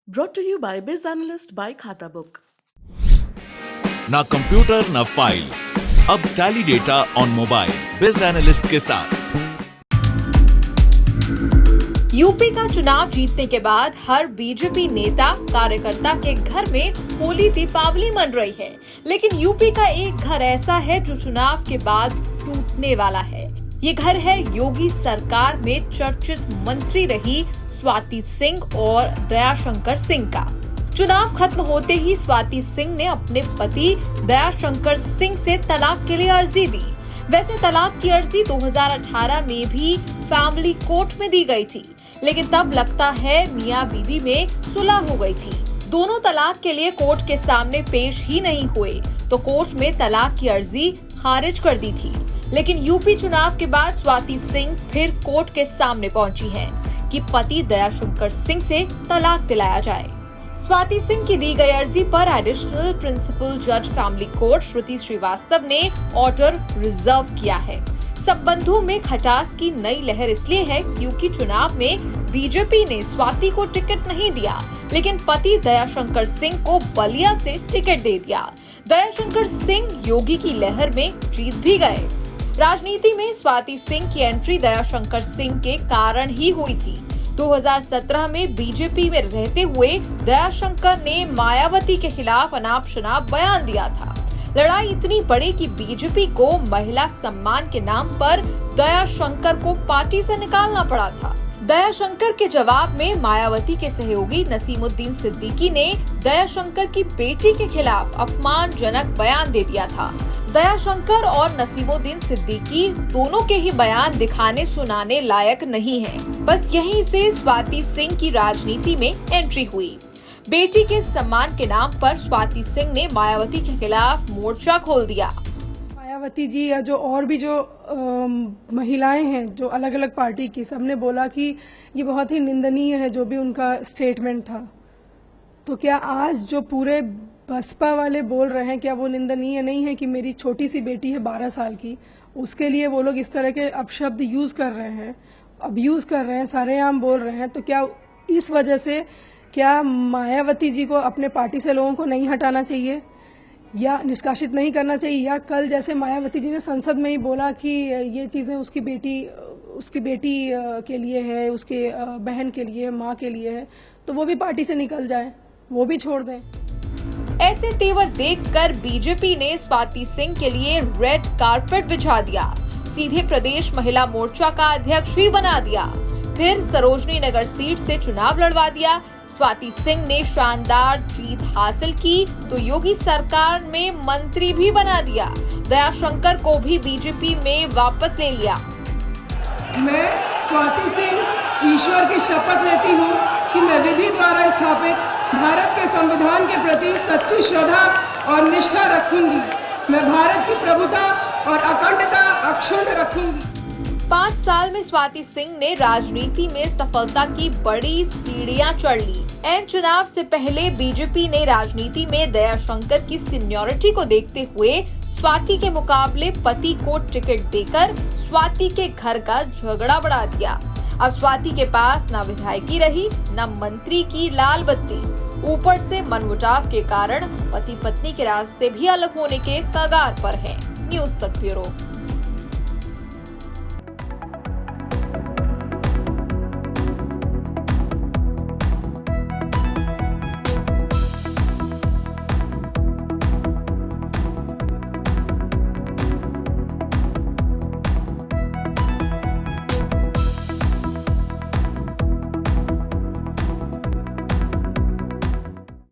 Brought to you by Biz Analyst by खाता book. ना computer ना फाइल, अब टैली डेटा ऑन मोबाइल बिज एनालिस्ट के साथ। यूपी का चुनाव जीतने के बाद हर बीजेपी नेता कार्यकर्ता के घर में होली दीपावली मन रही है, लेकिन यूपी का एक घर ऐसा है जो चुनाव के बाद टूटने वाला है। ये घर है योगी सरकार में चर्चित मंत्री रही स्वाति सिंह और दयाशंकर सिंह का। चुनाव खत्म होते ही स्वाति सिंह ने अपने पति दयाशंकर सिंह से तलाक के लिए अर्जी दी। वैसे तलाक की अर्जी 2018 में भी फैमिली कोर्ट में दी गई थी, लेकिन तब लगता है मियां बीवी में सुलह हो गई थी। दोनों तलाक के लिए कोर्ट के सामने पेश ही नहीं हुए तो कोर्ट में तलाक की अर्जी खारिज कर दी थी। लेकिन यूपी चुनाव के बाद स्वाति सिंह फिर कोर्ट के सामने पहुंची हैं कि पति दयाशंकर सिंह से तलाक दिलाया जाए। स्वाति सिंह की दी गई अर्जी पर एडिशनल प्रिंसिपल जज फैमिली कोर्ट श्रुति श्रीवास्तव ने ऑर्डर रिजर्व किया है। संबंधों में खटास की नई लहर इसलिए है क्योंकि चुनाव में बीजेपी ने स्वाति को टिकट नहीं दिया, लेकिन पति दयाशंकर सिंह को बलिया से टिकट दे दिया। दयाशंकर सिंह योगी की लहर में जीत भी गए। राजनीति में स्वाति सिंह की एंट्री दयाशंकर सिंह के कारण ही हुई थी। 2017 में बीजेपी में रहते हुए दयाशंकर ने मायावती के खिलाफ अनाप शनाप बयान दिया था। लड़ाई इतनी बड़ी कि बीजेपी को महिला सम्मान के नाम पर दयाशंकर को पार्टी से निकालना पड़ा था। दयाशंकर के जवाब में मायावती के सहयोगी नसीमुद्दीन सिद्दीकी ने दयाशंकर की बेटी के खिलाफ अपमानजनक बयान दे दिया था। दयाशंकर और नसीमुद्दीन सिद्दीकी दोनों के ही बयान दिखाने सुनाने लायक नहीं हैं। बस यहीं से स्वाति सिंह की राजनीति में एंट्री हुई। बेटी के सम्मान के नाम पर स्वाति सिंह ने मायावती के खिलाफ मोर्चा खोल दिया। मायावती जी या जो और भी जो महिलाएं हैं जो अलग अलग पार्टी की, सबने बोला कि ये बहुत ही निंदनीय है जो भी उनका स्टेटमेंट था। तो क्या आज जो पूरे बसपा वाले बोल रहे हैं, क्या वो निंदनीय नहीं है कि मेरी छोटी सी बेटी है 12 साल की, उसके लिए वो लोग इस तरह के अपशब्द यूज कर रहे हैं, अब्यूज कर रहे हैं, सारेआम बोल रहे हैं? तो क्या इस वजह से क्या मायावती जी को अपने पार्टी से लोगों को नहीं हटाना चाहिए या निष्कासित नहीं करना चाहिए? या कल जैसे मायावती जी ने संसद में ही बोला कि ये चीजें उसकी बेटी के लिए है, उसके बहन के लिए, माँ के लिए है, तो वो भी पार्टी से निकल जाए, वो भी छोड़ दें। ऐसे तेवर देखकर बीजेपी ने स्वाति सिंह के लिए रेड कारपेट बिछा दिया, सीधे प्रदेश महिला मोर्चा का अध्यक्ष भी बना दिया, फिर सरोजनी नगर सीट से चुनाव लड़वा दिया। स्वाति सिंह ने शानदार जीत हासिल की तो योगी सरकार में मंत्री भी बना दिया। दयाशंकर को भी बीजेपी में वापस ले लिया। मैं स्वाति सिंह ईश्वर की शपथ लेती हूँ कि मैं विधि द्वारा स्थापित भारत के संविधान के प्रति सच्ची श्रद्धा और निष्ठा रखूंगी। मैं भारत की प्रभुता और अखंडता अक्षुण्ण रखूंगी। 5 साल में स्वाति सिंह ने राजनीति में सफलता की बड़ी सीढ़ियां चढ़ ली। एन चुनाव से पहले बीजेपी ने राजनीति में दयाशंकर की सीनियरिटी को देखते हुए स्वाति के मुकाबले पति को टिकट देकर स्वाति के घर का झगड़ा बढ़ा दिया। अब स्वाति के पास न विधायकी रही न मंत्री की लाल बत्ती, ऊपर से मनमुटाव के कारण पति पत्नी के रास्ते भी अलग होने के कगार पर हैं। न्यूज़ तक ब्यूरो।